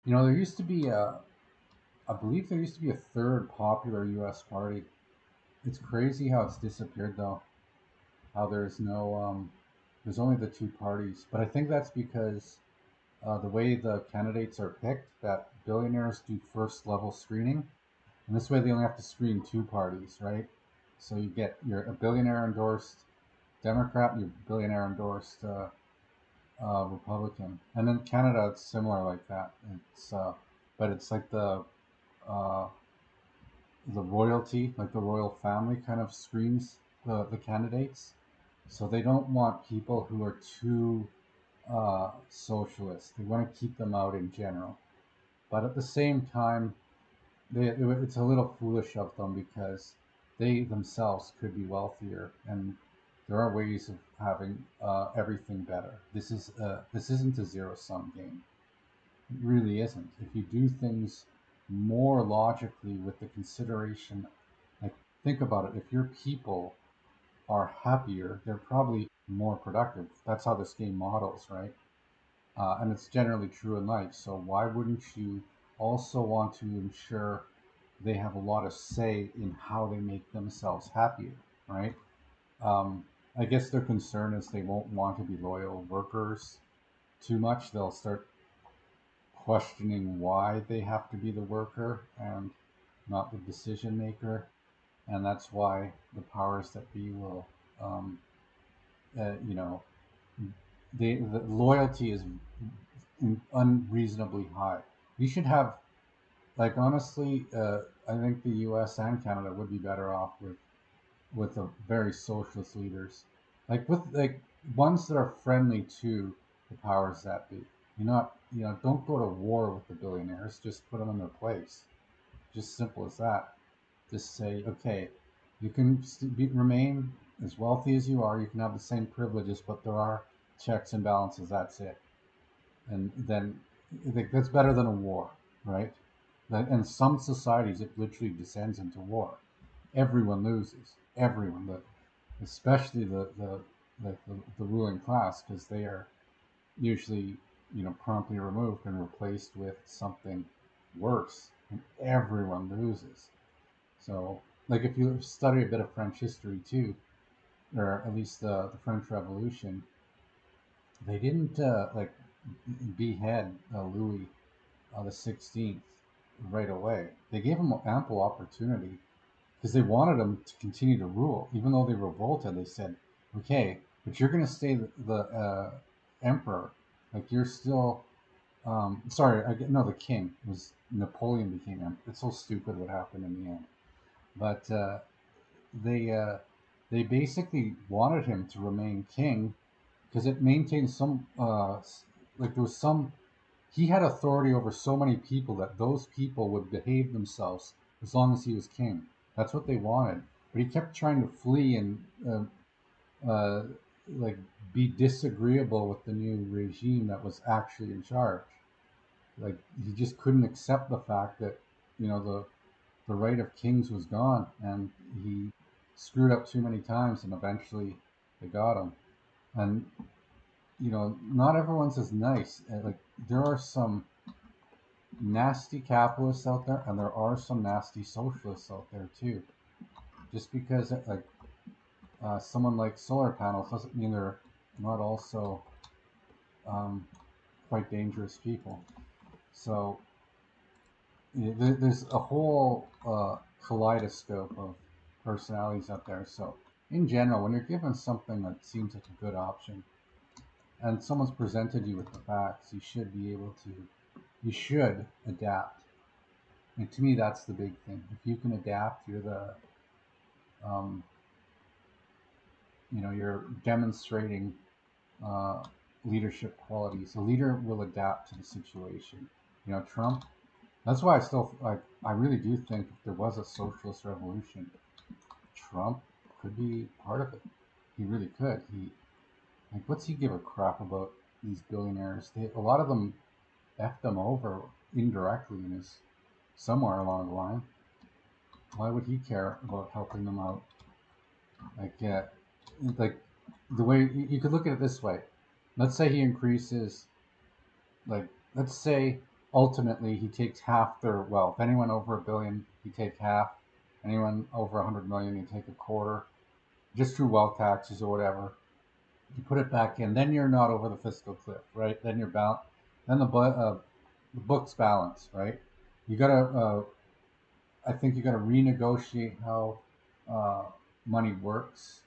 There used to be I believe there used to be a third popular U.S. party. It's crazy how it's disappeared, though. How there's only the two parties. But I think that's because the way the candidates are picked, that billionaires do first level screening, and this way they only have to screen two parties, right? So you're a billionaire endorsed Democrat, and you're a billionaire endorsed Republican, and in Canada it's similar like that. But it's like uh, the royalty, like the royal family, kind of screens the candidates. So they don't want people who are too socialist. They want to keep them out in general. But at the same time, it's a little foolish of them because they themselves could be wealthier, and there are ways of having everything better. This isn't a zero sum game. It really isn't. If you do things more logically with the consideration, like think about it, if your people are happier, they're probably more productive. That's how this game models, right? And it's generally true in life. So why wouldn't you also want to ensure they have a lot of say in how they make themselves happier, right? Um, I guess their concern is they won't want to be loyal workers too much. They'll start questioning why they have to be the worker and not the decision maker, and that's why the powers that be will, um, you know, the loyalty is unreasonably high. We should have, like, honestly, I think the U.S. and Canada would be better off with a very socialist leaders, like with like ones that are friendly to the powers that be. Don't go to war with the billionaires. Just put them in their place. Just simple as that. Just say, okay, you can remain as wealthy as you are. You can have the same privileges, but there are checks and balances. That's it. And then I think that's better than a war, right? And some societies, it literally descends into war. Everyone loses. Everyone, especially the ruling class, because they are usually promptly removed and replaced with something worse, and everyone loses. So, like, if you study a bit of French history too, or at least the French Revolution, they didn't behead Louis the 16th right away. They gave him ample opportunity because they wanted him to continue to rule. Even though they revolted, they said, "Okay, but you're going to stay the emperor. Like you're still." Sorry, no, the king was Napoleon became emperor. It's so stupid what happened in the end. But they uh, they basically wanted him to remain king because it maintained some like there was some he had authority over so many people that those people would behave themselves as long as he was king. That's what they wanted. But he kept trying to flee and uh, like be disagreeable with the new regime that was actually in charge. Like he just couldn't accept the fact that the right of kings was gone, and he screwed up too many times, and eventually they got him. And not everyone's as nice. Like there are some nasty capitalists out there, and there are some nasty socialists out there too. Just because someone like solar panels doesn't mean they're not also um, quite dangerous people. So there's a whole kaleidoscope of personalities out there. So in general, when you're given something that seems like a good option, and someone's presented you with the facts, you should adapt. And to me, that's the big thing. If you can adapt, um, you're demonstrating uh, leadership qualities. A leader will adapt to the situation. Trump. That's why I really do think if there was a socialist revolution, Trump could be part of it. He really could. What's he give a crap about these billionaires? A lot of them effed them over indirectly in his somewhere along the line. Why would he care about helping them out? Like, uh, like the way you could look at it this way. Let's say he increases, like, let's say ultimately he takes half their wealth. Anyone over a billion, he take half. Anyone over 100 million, you take a quarter, just through wealth taxes or whatever. You put it back in, then you're not over the fiscal cliff, right? Then you're then the books balance, right? You gotta, I think you gotta renegotiate how uh, money works.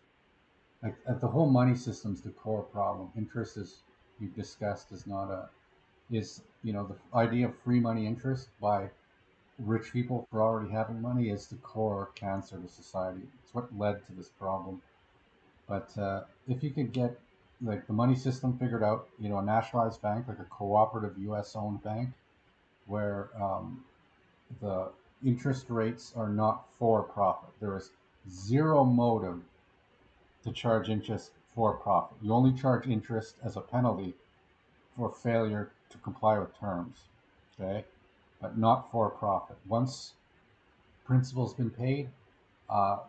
Like the whole money system's the core problem. Interest, as we've discussed, is not a is the idea of free money interest by rich people for already having money is the core cancer to society. It's what led to this problem. But if you could get like the money system figured out, a nationalized bank, like a cooperative U.S. owned bank, where the interest rates are not for profit. There is zero motive to charge interest for profit. You only charge interest as a penalty for failure to comply with terms, okay? But not for profit. Once principal's been paid,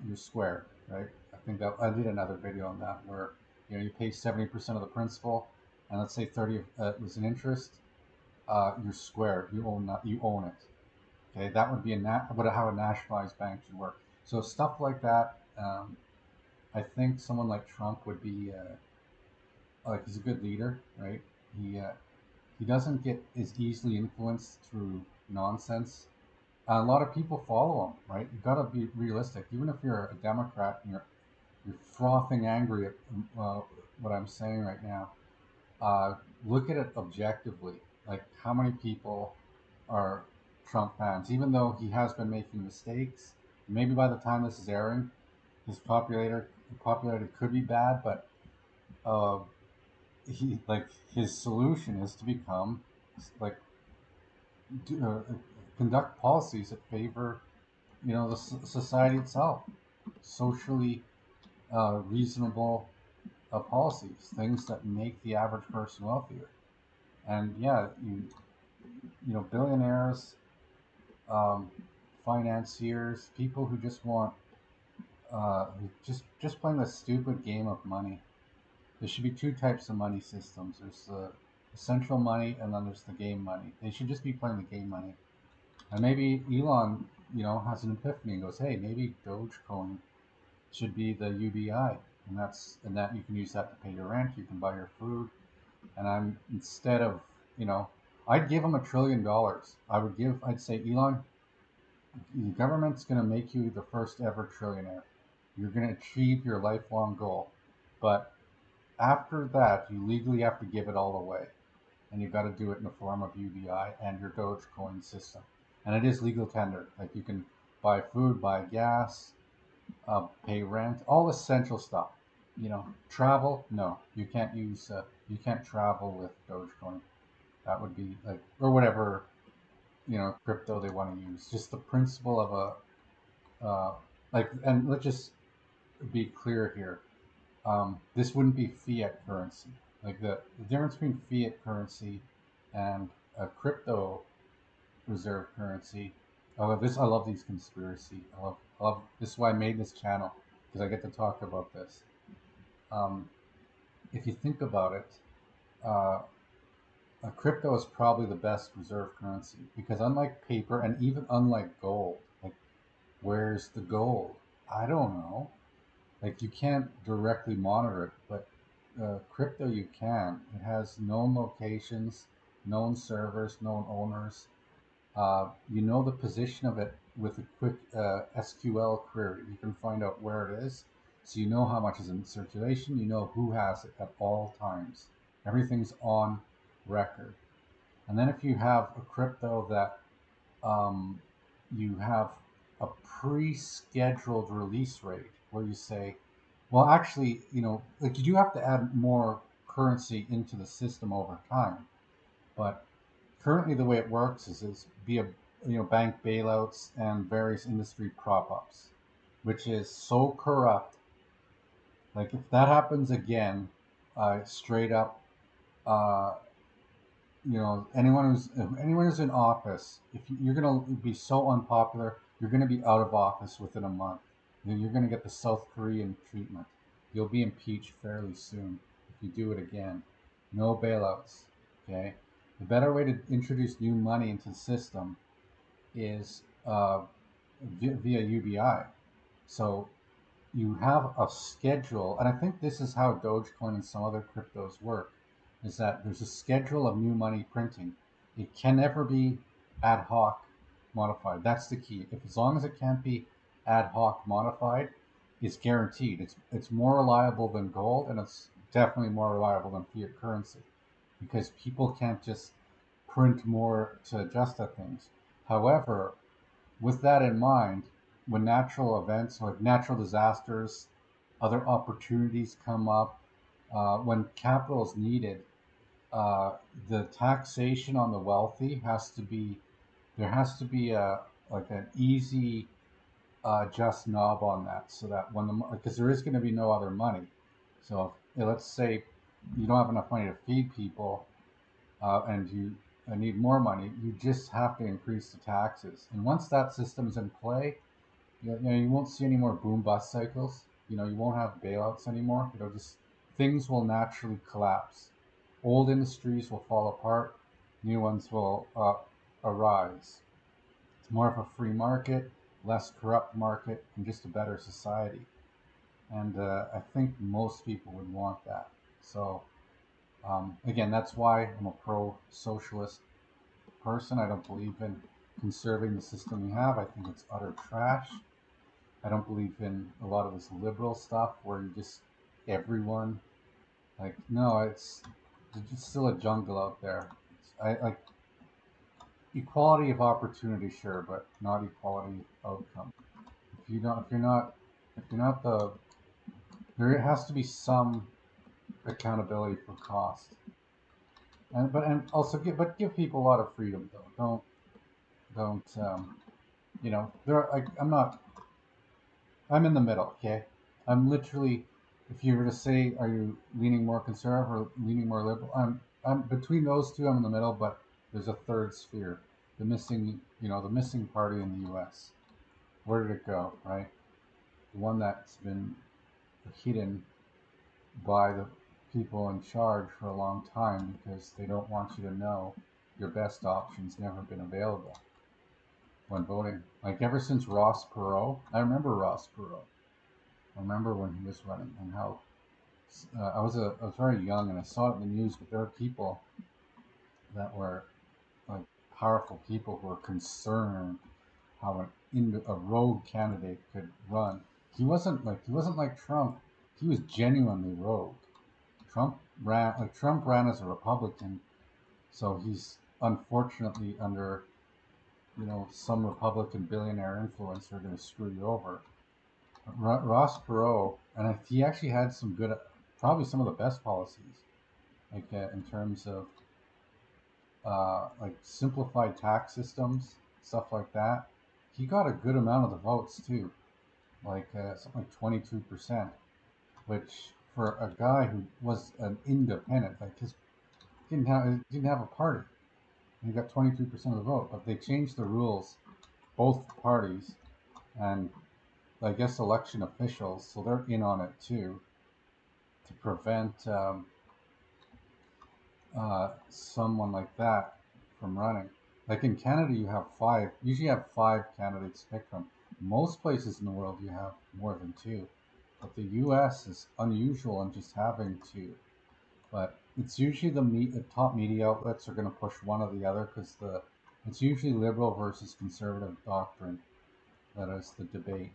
you're square, right? I think that I did another video on that where you pay 70% of the principal, and let's say 30 was an interest, you're square. You own it. Okay, that would be how a nationalized bank should work. So stuff like that. I think someone like Trump would be like he's a good leader, right? He doesn't get as easily influenced through nonsense. A lot of people follow him, right? You got to be realistic. Even if you're a Democrat and you're frothing angry at uh, what I'm saying right now, look at it objectively. Like how many people are Trump fans, even though he has been making mistakes. Maybe by the time this is airing, his popularity could be bad, but uh, he like his solution is to become like do, conduct policies that favor the society itself, socially reasonable policies, things that make the average person wealthier. And yeah, billionaires, um, financiers, people who just want who just playing the stupid game of money. There should be two types of money systems. There's the essential money, and then there's the game money. They should just be playing the game money. And maybe Elon, has an epiphany and goes, "Hey, maybe Dogecoin should be the UBI, and that you can use that to pay your rent. You can buy your food, and I'm instead of you know, I'd give him $1 trillion. I'd say, Elon, the government's going to make you the first ever trillionaire. You're going to achieve your lifelong goal, but after that, you legally have to give it all away, and you've got to do it in the form of UBI and your Dogecoin system, and it is legal tender. Like you can buy food, buy gas, pay rent, all essential stuff. Travel, no, you can't use, you can't travel with Dogecoin. That would be like, or whatever, crypto they want to use. Just the principle of like, and let's just be clear here. This wouldn't be fiat currency. Like the difference between fiat currency and a crypto reserve currency. I love these conspiracy. I love this is why I made this channel because I get to talk about this. Um, if you think about it, uh, a crypto is probably the best reserve currency because unlike paper and even unlike gold, like where's the gold? I don't know. Like you can't directly monitor it, but crypto you can. It has known locations, known servers, known owners. You know the position of it with a quick SQL query. You can find out where it is. So you know how much is in circulation. You know who has it at all times. Everything's on record. And then if you have a crypto that um, you have a pre-scheduled release rate where you say, well, actually, like you do have to add more currency into the system over time. But currently, the way it works is via bank bailouts and various industry prop ups, which is so corrupt. Like if that happens again, straight up, uh, anyone who's in office, if you're going to be so unpopular, you're going to be out of office within a month. You're going to get the South Korean treatment. You'll be impeached fairly soon if you do it again. No bailouts. Okay. The better way to introduce new money into the system is via UBI. So you have a schedule, and I think this is how Dogecoin and some other cryptos work, is that there's a schedule of new money printing. It can never be ad hoc modified. That's the key. If as long as it can't be ad hoc modified, it's guaranteed. It's more reliable than gold, and it's definitely more reliable than fiat currency because people can't just print more to adjust to things. However, with that in mind, when natural events like natural disasters, other opportunities come up, when capital is needed, uh, the taxation on the wealthy has to be there has to be a like an easy just knob on that, so that when the because there is going to be no other money. So let's say you don't have enough money to feed people, and you need more money, you just have to increase the taxes. And once that system's in play, you won't see any more boom bust cycles. You won't have bailouts anymore. It'll just things will naturally collapse. Old industries will fall apart. New ones will arise. It's more of a free market, less corrupt market, and just a better society. And I think most people would want that. So again, that's why I'm a pro-socialist person. I don't believe in conserving the system we have. I think it's utter trash. I don't believe in a lot of this liberal stuff where you just everyone like no, it's still a jungle out there. I like equality of opportunity, sure, but not equality of outcome. If you're not the there has to be some accountability for cost, and also give people a lot of freedom though. Don't there are, like I'm in the middle, okay? I'm literally, if you were to say, are you leaning more conservative or leaning more liberal? I'm between those two. I'm in the middle, but there's a third sphere, the missing party in the U.S. Where did it go, right? The one that's been hidden by the people in charge for a long time because they don't want you to know your best option's never been available when voting. Like ever since Ross Perot, I remember Ross Perot. I remember when he was running and how I was very young and I saw it in the news, but there were people that were like powerful people who were concerned how a rogue candidate could run. He wasn't like Trump. He was genuinely rogue. Trump ran as a Republican, so he's unfortunately under some Republican billionaire influence who are going to screw you over. Ross Perot, and he actually had some good, probably some of the best policies, like in terms of like simplified tax systems, stuff like that. He got a good amount of the votes too, like something like 22%, which for a guy who was an independent, like his didn't have a party, and he got 22% of the vote. But they changed the rules, both parties, and I guess election officials, so they're in on it too, to prevent someone like that from running. Like in Canada, usually have five candidates to pick from. Most places in the world, you have more than two. But the US is unusual in just having two. But it's usually the top media outlets are going to push one or the other because it's usually liberal versus conservative doctrine that is the debate.